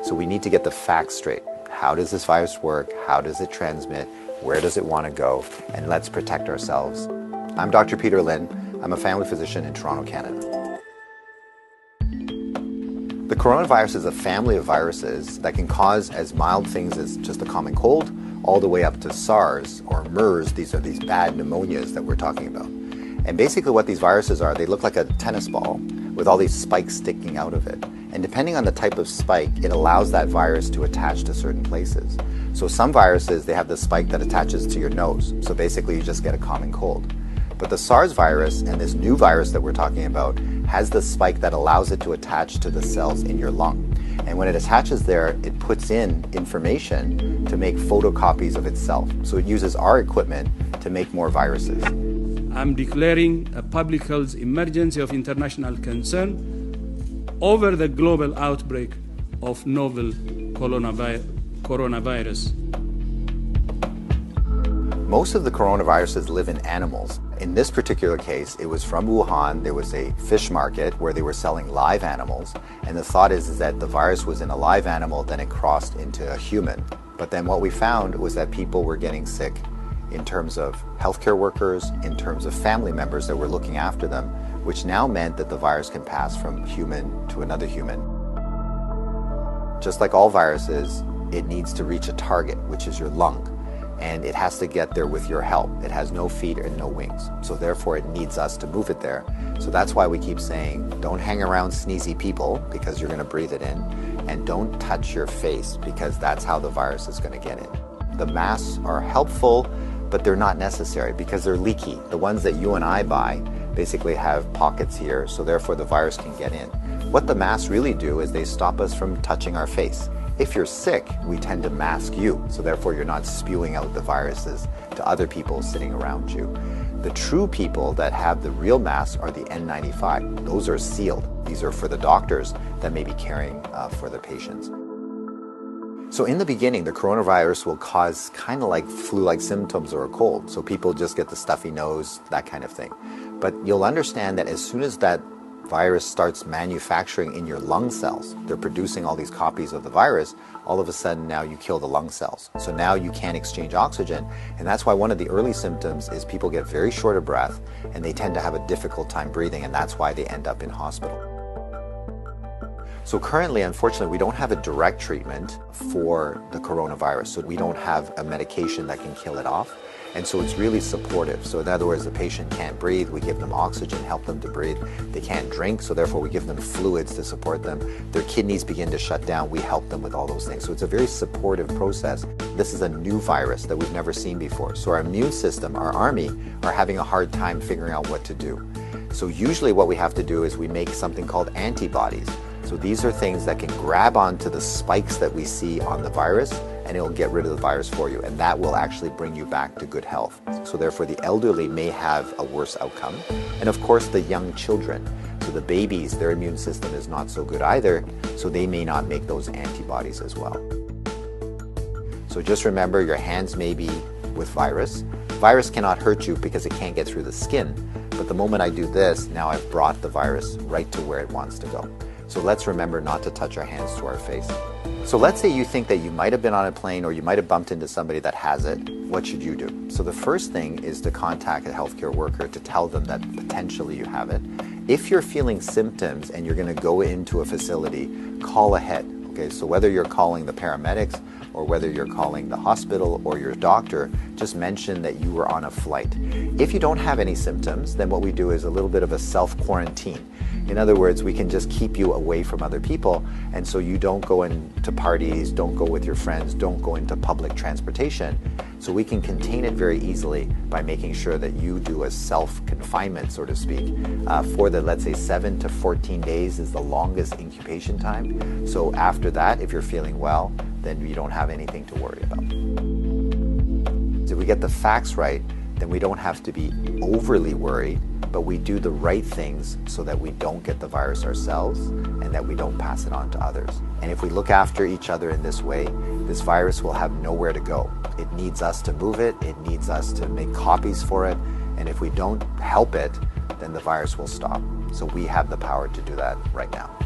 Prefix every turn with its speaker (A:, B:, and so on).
A: So we need to get the facts straight. How does this virus work? How does it transmit? Where does it want to go? And let's protect ourselves. I'm Dr. Peter Lin. I'm a family physician in Toronto, Canada. The coronavirus is a family of viruses that can cause as mild things as just a common cold, all the way up to SARS or MERS. These are these bad pneumonias that we're talking about. And basically what these viruses are, they look like a tennis ball with all these spikes sticking out of it. And depending on the type of spike, it allows that virus to attach to certain places. So some viruses, they have the spike that attaches to your nose. So basically you just get a common cold. But the SARS virus and this new virus that we're talking about has the spike that allows it to attach to the cells in your lung. And when it attaches there, it puts in information to make photocopies of itself. So it uses our equipment to make more viruses.
B: I'm declaring a public health emergency of international concern over the global outbreak of novel coronavirus.
A: Most of the coronaviruses live in animals. In this particular case, it was from Wuhan. There was a fish market where they were selling live animals. And the thought is that the virus was in a live animal, then it crossed into a human. But then what we found was that people were getting sick in terms of healthcare workers, in terms of family members that were looking after them, which now meant that the virus can pass from human to another human. Just like all viruses, it needs to reach a target, which is your lung. And it has to get there with your help. It has no feet and no wings. So therefore it needs us to move it there. So that's why we keep saying, don't hang around sneezy people because you're gonna breathe it in. And don't touch your face because that's how the virus is gonna get in. The masks are helpful, but they're not necessary because they're leaky. The ones that you and I buy basically have pockets here, so therefore the virus can get in. What the masks really do is they stop us from touching our face. If you're sick, we tend to mask you, so therefore you're not spewing out the viruses to other people sitting around you. The true people that have the real masks are the N95. Those are sealed. These are for the doctors that may be caring for the patients. So in the beginning, the coronavirus will cause kind of like flu-like symptoms or a cold. So people just get the stuffy nose, that kind of thing. But you'll understand that as soon as that virus starts manufacturing in your lung cells, they're producing all these copies of the virus, all of a sudden now you kill the lung cells. So now you can't exchange oxygen. And that's why one of the early symptoms is people get very short of breath and they tend to have a difficult time breathing, and that's why they end up in hospital. So currently, unfortunately, we don't have a direct treatment for the coronavirus. So we don't have a medication that can kill it off. And so it's really supportive. So in other words, the patient can't breathe, we give them oxygen, help them to breathe. They can't drink, so therefore we give them fluids to support them. Their kidneys begin to shut down, we help them with all those things. So it's a very supportive process. This is a new virus that we've never seen before. So our immune system, our army, are having a hard time figuring out what to do. So usually what we have to do is we make something called antibodies. So these are things that can grab onto the spikes that we see on the virus, and it'll get rid of the virus for you, and that will actually bring you back to good health. So therefore the elderly may have a worse outcome, and of course the young children. So the babies, their immune system is not so good either, so they may not make those antibodies as well. So just remember, your hands may be with virus. Virus cannot hurt you because it can't get through the skin, but the moment I do this, now I've brought the virus right to where it wants to go. So let's remember not to touch our hands to our face. So let's say you think that you might have been on a plane or you might have bumped into somebody that has it. What should you do? So the first thing is to contact a healthcare worker to tell them that potentially you have it. If you're feeling symptoms and you're going to go into a facility, call ahead. Okay, so whether you're calling the paramedics or whether you're calling the hospital or your doctor, just mention that you were on a flight. If you don't have any symptoms, then what we do is a little bit of a self-quarantine. In other words, we can just keep you away from other people, and so you don't go into parties, don't go with your friends, don't go into public transportation. So we can contain it very easily by making sure that you do a self-confinement, so to speak, for the, let's say, 7 to 14 days is the longest incubation time. So after that, if you're feeling well, then you don't have anything to worry about. So if we get the facts right, then we don't have to be overly worried, but we do the right things so that we don't get the virus ourselves and that we don't pass it on to others. And if we look after each other in this way, this virus will have nowhere to go. It needs us to move it, it needs us to make copies for it, and if we don't help it, then the virus will stop. So we have the power to do that right now.